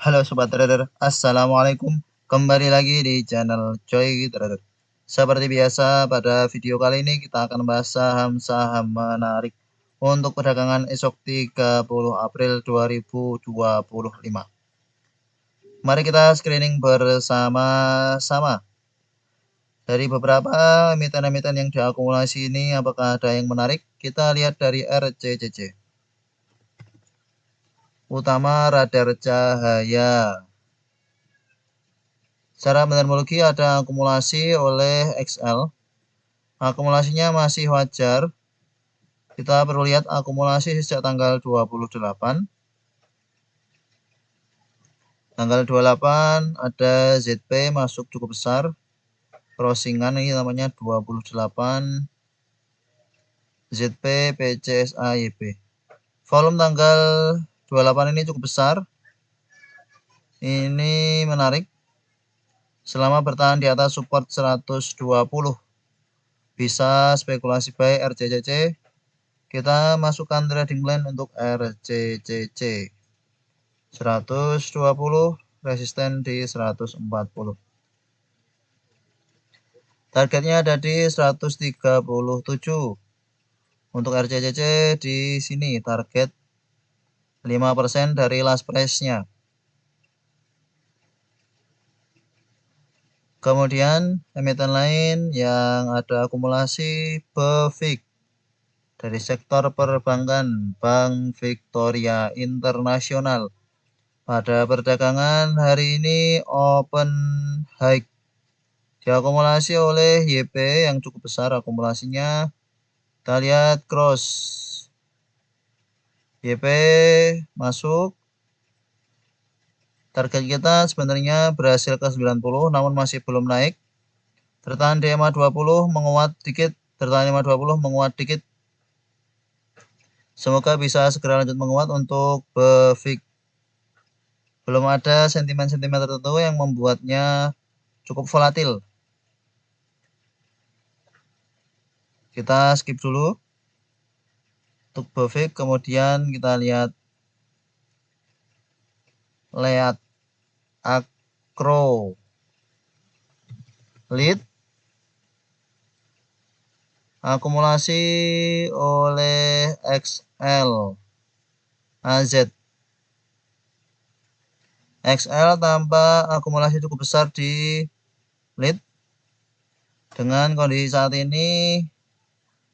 Halo Sobat Trader, Assalamualaikum. Kembali lagi di channel Coy Trader. Seperti biasa, pada video kali ini kita akan membahas saham-saham menarik untuk perdagangan esok 30 April 2025. Mari kita screening bersama-sama. Dari beberapa emiten-emiten yang diakumulasi ini, apakah ada yang menarik? Kita lihat dari RCCC. Utama Radar Cahaya. Secara metodologi ada akumulasi oleh XL. Akumulasinya masih wajar. Kita perlu lihat akumulasi sejak tanggal 28. Tanggal 28 ada ZP masuk cukup besar. Crossingan ini namanya 28 ZP PCSA YP. Volume tanggal 28 ini cukup besar. Ini menarik. Selama bertahan di atas support 120. Bisa spekulasi buy RCCC. Kita masukkan trading plan untuk RCCC 120, resisten di 140. Targetnya ada di 137. Untuk RCCC di sini target 5% dari last price-nya. Kemudian emiten lain yang ada akumulasi BEFIK dari sektor perbankan, Bank Victoria Internasional. Pada perdagangan hari ini open high. Diakumulasi oleh YP yang cukup besar akumulasinya. Kita lihat cross. YP masuk. Target kita sebenarnya berhasil ke 90 namun masih belum naik. Tertahan di EMA 20 menguat dikit. Tertahan EMA 20 menguat dikit. Semoga bisa segera lanjut menguat untuk BEFIK. Belum ada sentimen-sentimen tertentu yang membuatnya cukup volatil. Kita skip dulu untuk BEFIK, kemudian kita lihat Akro lead akumulasi oleh XL AZ. XL tanpa akumulasi cukup besar di lead. Dengan kondisi saat ini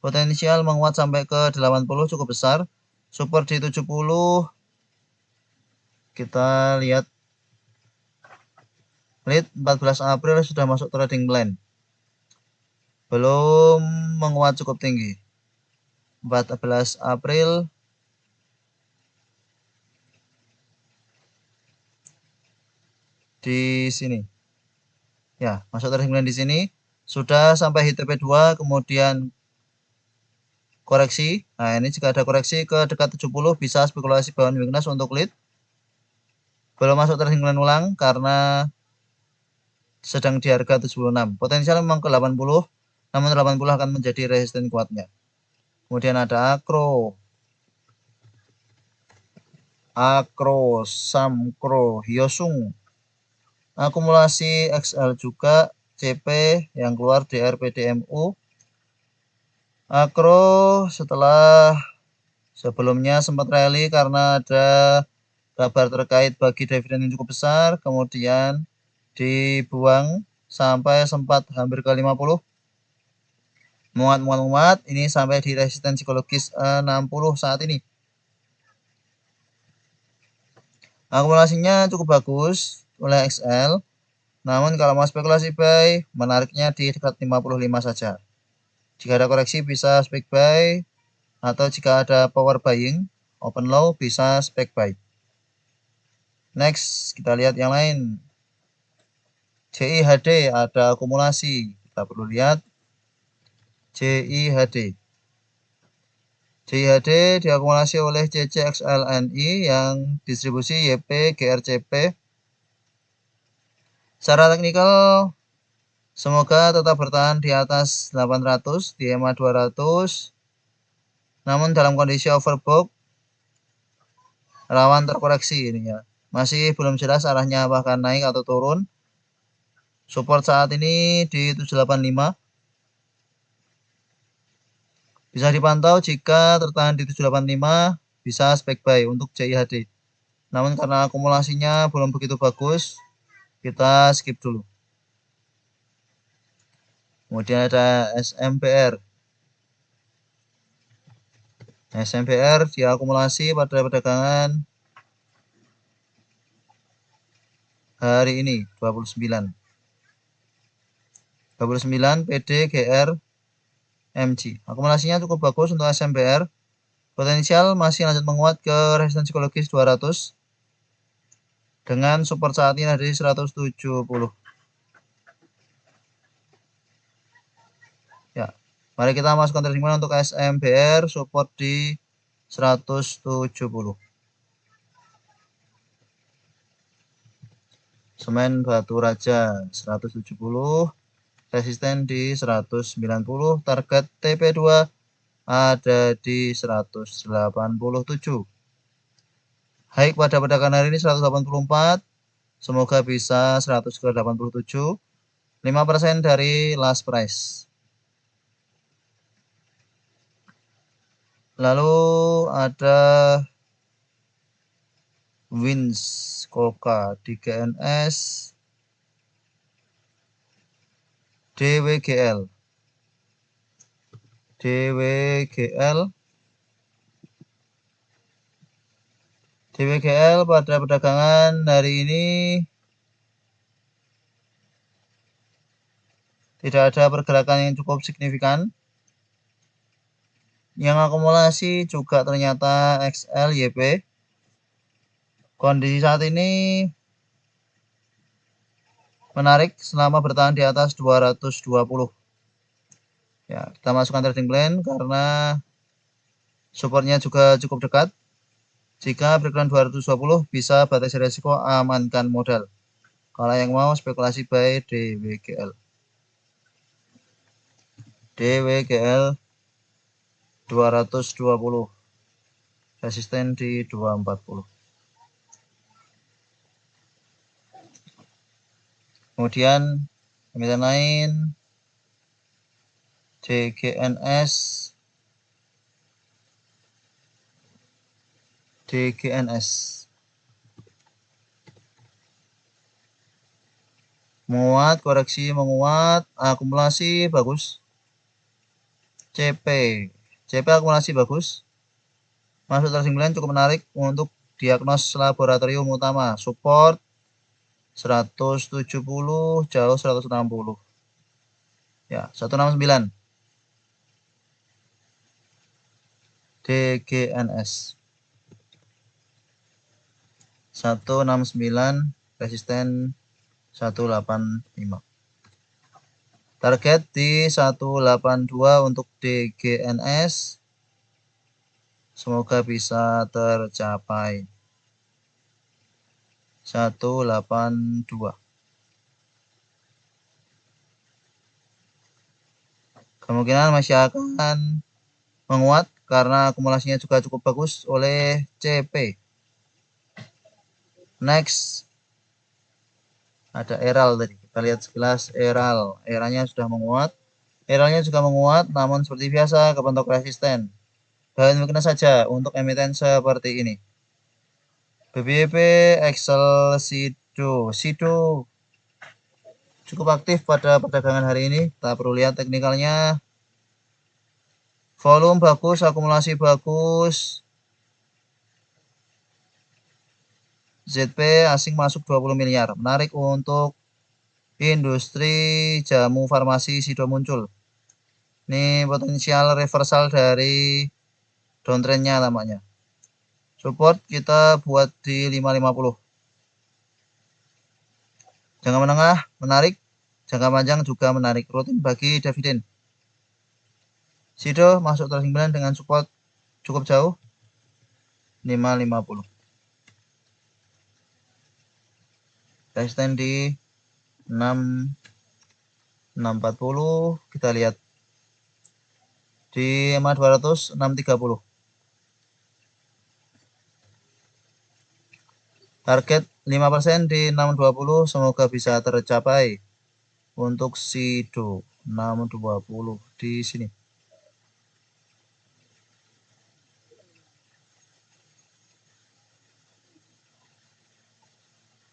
potensial menguat sampai ke 80 cukup besar. Support di 70. Kita lihat lead 14 April sudah masuk trading plan. Belum menguat cukup tinggi. 14 April di sini. Ya, masuk trading plan di sini. Sudah sampai hit TP2, kemudian koreksi. Nah, ini jika ada koreksi ke dekat 70 bisa spekulasi bawaan weakness untuk lead. Belum masuk trading plan ulang karena sedang di harga 76. Potensial memang ke 80, namun 80 akan menjadi resisten kuatnya. Kemudian ada Akro, Samkro, Hyosung. Akumulasi XL juga, CP yang keluar di RPDMU. Akro setelah sebelumnya sempat rally karena ada kabar terkait bagi dividen yang cukup besar, kemudian dibuang sampai sempat hampir ke 50. Muat, ini sampai di resisten psikologis 60 saat ini. Akumulasinya cukup bagus oleh XL. Namun kalau mau spekulasi buy, menariknya di dekat 55 saja. Jika ada koreksi bisa spek buy, atau jika ada power buying, open low bisa spek buy. Next, kita lihat yang lain. JIHD ada akumulasi. Kita perlu lihat JIHD. JIHD diakumulasi oleh CCXLNI yang distribusi YP GRCP. Secara teknikal semoga tetap bertahan di atas 800 di EMA 200. Namun dalam kondisi overbought rawan terkoreksi ini ya. masih belum jelas arahnya apakah naik atau turun. Support saat ini di 785. Bisa dipantau jika tertahan di 785 bisa spek buy untuk CIHD. Namun karena akumulasinya belum begitu bagus, kita skip dulu. Kemudian ada SMPR. SMPR diakumulasi pada perdagangan hari ini 29 PDGR MG. Akumulasinya cukup bagus untuk SMPR. Potensial masih lanjut menguat ke resistensi psikologis 200 dengan support saat ini ada di 170. Ya, mari kita masukkan trading plan untuk SMPR, support di 170. Semen Batu Raja 170, resisten di 190, target TP2 ada di 187. High pada perdagangan hari ini 184, semoga bisa 187, 5% dari last price. Lalu ada Wins Koka di GNS DWGL pada perdagangan hari ini tidak ada pergerakan yang cukup signifikan. Yang akumulasi juga ternyata XLYP. Kondisi saat ini menarik selama bertahan di atas 220. Ya, kita masukkan trading plan karena supportnya juga cukup dekat. Jika berkelan 220 bisa batasi resiko, amankan modal. Kalau yang mau spekulasi buy DWGL 220, resisten di 240. Kemudian emiten lain DGNS menguat, koreksi menguat, akumulasi bagus. CP akumulasi bagus. Masuk trading plan cukup menarik untuk diagnos laboratorium utama. Support 170, jauh 160. Ya, 169. DGNS 169, resisten 185. Target di 182 untuk DGNS. Semoga bisa tercapai. 182. Kemungkinan masih akan menguat karena akumulasinya juga cukup bagus oleh CP. Next ada Eral tadi. Kita lihat sekilas Eral. Eranya sudah menguat. Eralnya juga menguat, namun seperti biasa kebentuk resisten. Dan mungkin saja untuk emiten seperti ini. BBP Excel Sido cukup aktif pada perdagangan hari ini. Kita perlu lihat teknikalnya. Volume bagus, akumulasi bagus. ZP asing masuk 20 miliar. Menarik untuk industri jamu farmasi Sido muncul. Ini potensial reversal dari downtrendnya namanya. Support kita buat di 550. Jangka menengah menarik, jangka panjang juga menarik. Rutin bagi dividen. Sido masuk trading plan dengan support cukup jauh 550. Resisten di 640. Kita lihat di EMA 200 630. Target 5% di 620 semoga bisa tercapai untuk Sido 620 di sini.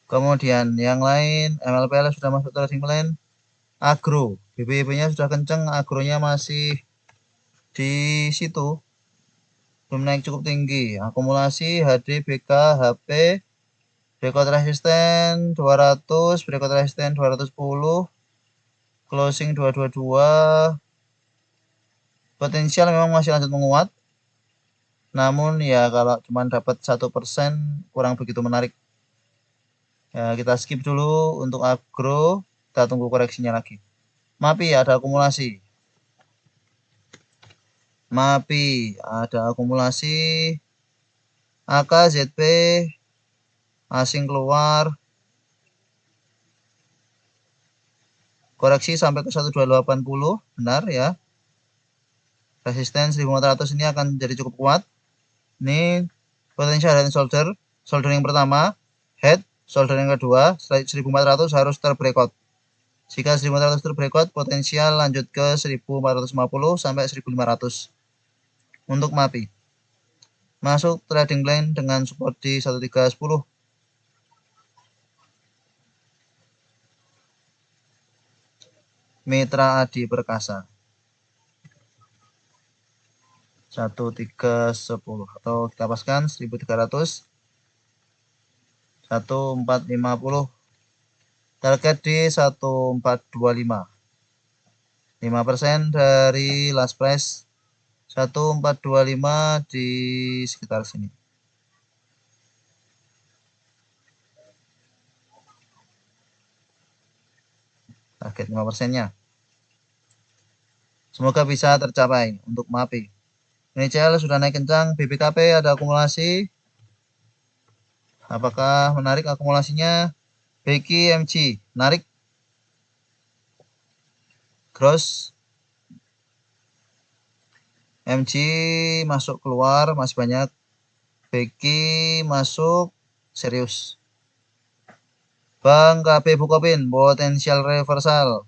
Kemudian yang lain MLPL sudah masuk trading plan. Agro BBB-nya sudah kenceng, agronya masih di situ, belum naik cukup tinggi. Akumulasi HD, BK, HP, breakout resisten 200, breakout resisten 210, closing 222. Potensial memang masih lanjut menguat, namun ya kalau cuma dapat 1% kurang begitu menarik. Ya, kita skip dulu untuk agro, kita tunggu koreksinya lagi. MAPI ada akumulasi. MAPI ada akumulasi. AK, ZP, asing keluar. Koreksi sampai ke 1280, benar ya. Resisten 1400 ini akan jadi cukup kuat. Ini potensial head and shoulder. Shoulder yang pertama, head, shoulder yang kedua, 1400 harus terbreakout. Jika 1400 terbreakout, potensial lanjut ke 1450 sampai 1500 untuk MAPI. Masuk trading plan dengan support di 1310. Mitra Adi Perkasa 1310 atau kita paskan 1300, 1450. Target di 1425. 5% dari last price 1425 di sekitar sini. Target 5%-nya. Semoga bisa tercapai untuk MAPI. NCL sudah naik kencang, BBKP ada akumulasi. Apakah menarik akumulasinya? BQ MG narik. Gross MG masuk keluar masih banyak. BQ masuk serius. Bank KB Bukopin potensial reversal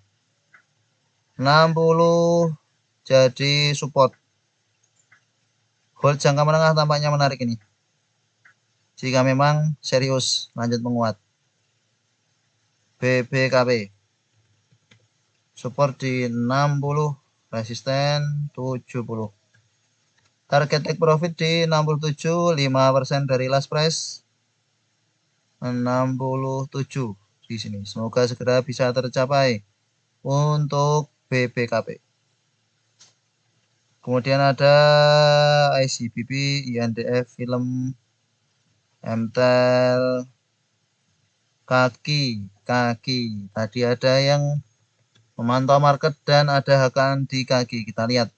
60 jadi support. Hold jangka menengah tampaknya menarik ini. Jika memang serius lanjut menguat. BBKP support di 60, resisten 70. Target take profit di 67, 5% dari last price 67 di sini. Semoga segera bisa tercapai untuk BBKP. Kemudian ada ICBP, INDF, film, MTEL, kaki. Tadi ada yang memantau market dan ada akan di kaki. Kita lihat.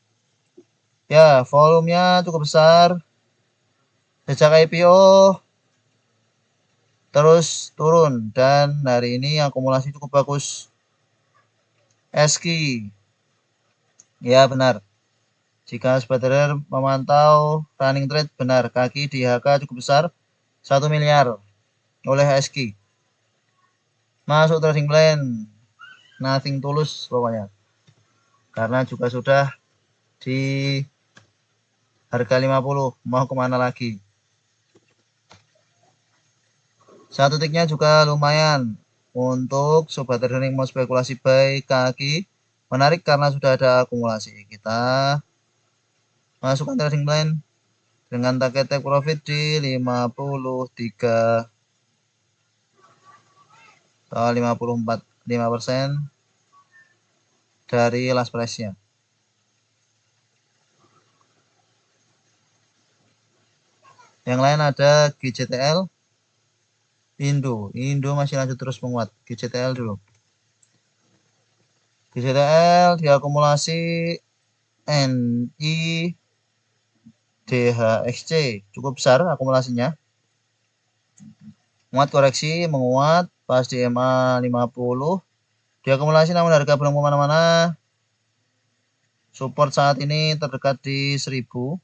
Ya, volumenya cukup besar. Sejak IPO terus turun dan hari ini akumulasi cukup bagus. SKI. Ya, benar. Jika sobat trader memantau running trade, benar, kaki di HK cukup besar, 1 miliar oleh SKI. Masuk trading plan, nothing tulus pokoknya. Karena juga sudah di harga 50, mau kemana lagi. Satu tiknya juga lumayan untuk sobat trader yang mau spekulasi buy kaki. Menarik karena sudah ada akumulasi. Kita masukkan trading plan dengan target take profit di 53 atau 54, 5% dari last price-nya. Yang lain ada GCTL, Indo masih lanjut terus menguat. GCTL dulu. GCTL diakumulasi NI DHXC cukup besar akumulasinya. Menguat koreksi, menguat pas di MA 50. Diakumulasi namun harga belum kemana-mana. Support saat ini terdekat di 1000.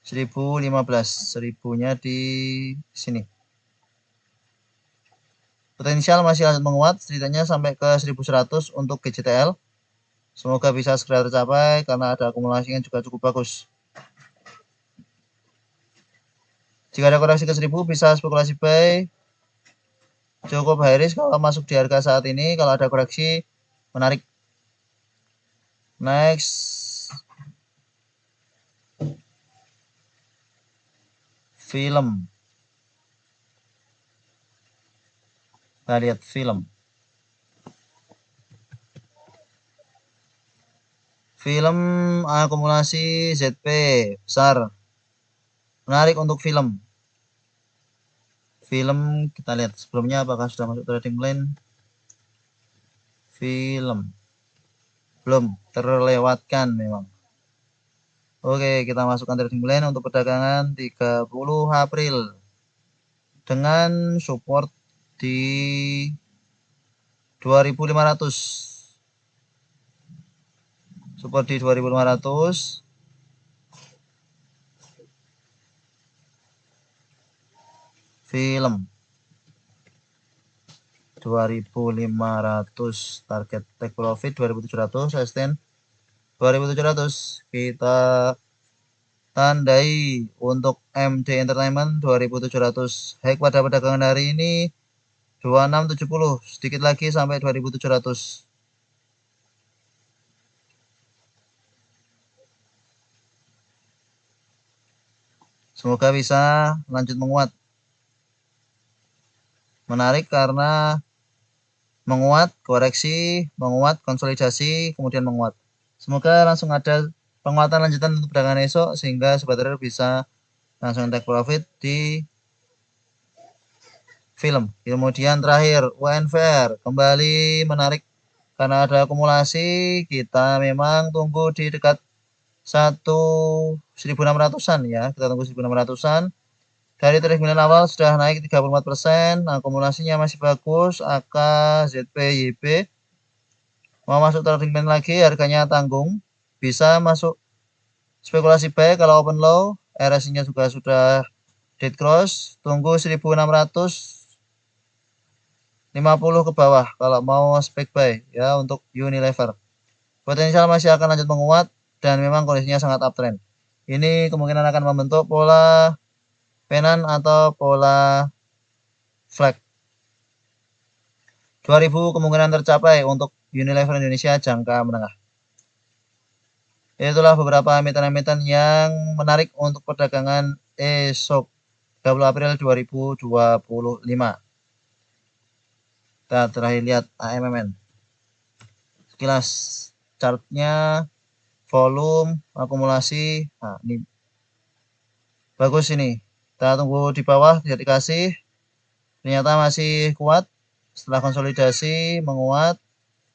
1015, 1000-nya di sini. Potensial masih lanjut menguat, setidaknya sampai ke 1100 untuk GJTL. Semoga bisa segera tercapai karena ada akumulasi yang juga cukup bagus. Jika ada koreksi ke 1000 bisa spekulasi buy. Cukup high risk kalau masuk di harga saat ini. Kalau ada koreksi menarik. Next, film. Kita lihat film. Film akumulasi ZP besar. Menarik untuk film. Film kita lihat sebelumnya apakah sudah masuk trading plan. Film belum terlewatkan memang. Oke, kita masukkan trading plan untuk perdagangan 30 April dengan support di 2500. Support di 2500. Film 2500, target take profit 2700, sustain 2700. Kita tandai untuk MD Entertainment 2700. High pada perdagangan hari ini 2670, sedikit lagi sampai 2700. Semoga bisa lanjut menguat. Menarik karena menguat, koreksi, menguat, konsolidasi, kemudian menguat. Semoga langsung ada penguatan lanjutan untuk perdagangan esok sehingga sobat trader bisa langsung take profit di film. Kemudian terakhir UNVR kembali menarik karena ada akumulasi. Kita memang tunggu di dekat 1600-an ya. Kita tunggu 1600-an. Dari trading bulan awal sudah naik 34%, akumulasinya masih bagus, AK, ZP, YB. Mau masuk trading plan lagi, harganya tanggung. Bisa masuk spekulasi buy kalau open low, RSI-nya juga sudah dead cross. Tunggu 1650 ke bawah kalau mau spek buy ya untuk Unilever. Potensial masih akan lanjut menguat dan memang kondisinya sangat uptrend. Ini kemungkinan akan membentuk pola penan atau pola flag. 2000 kemungkinan tercapai untuk Unilever Indonesia jangka menengah. Itulah beberapa emiten-emiten yang menarik untuk perdagangan esok 30 April 2025. Kita terakhir lihat AMMN. Sekilas chartnya, volume, akumulasi. Nah, ini bagus ini. Kita tunggu di bawah, tidak dikasih. Ternyata masih kuat. Setelah konsolidasi, menguat.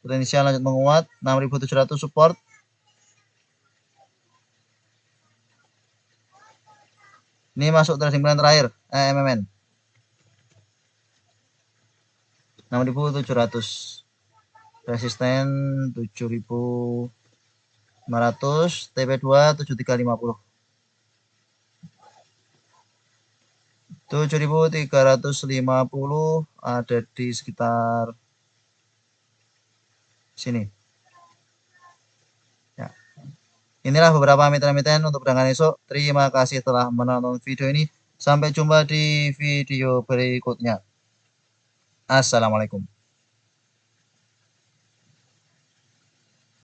Potensial lanjut menguat. 6700 support. Ini masuk trading plan terakhir, AMMN. 6700. Resisten 7500. TP2 7350. 7350 ada di sekitar sini. Ya. Inilah beberapa emiten-emiten untuk perdagangan esok. Terima kasih telah menonton video ini. Sampai jumpa di video berikutnya. Assalamualaikum.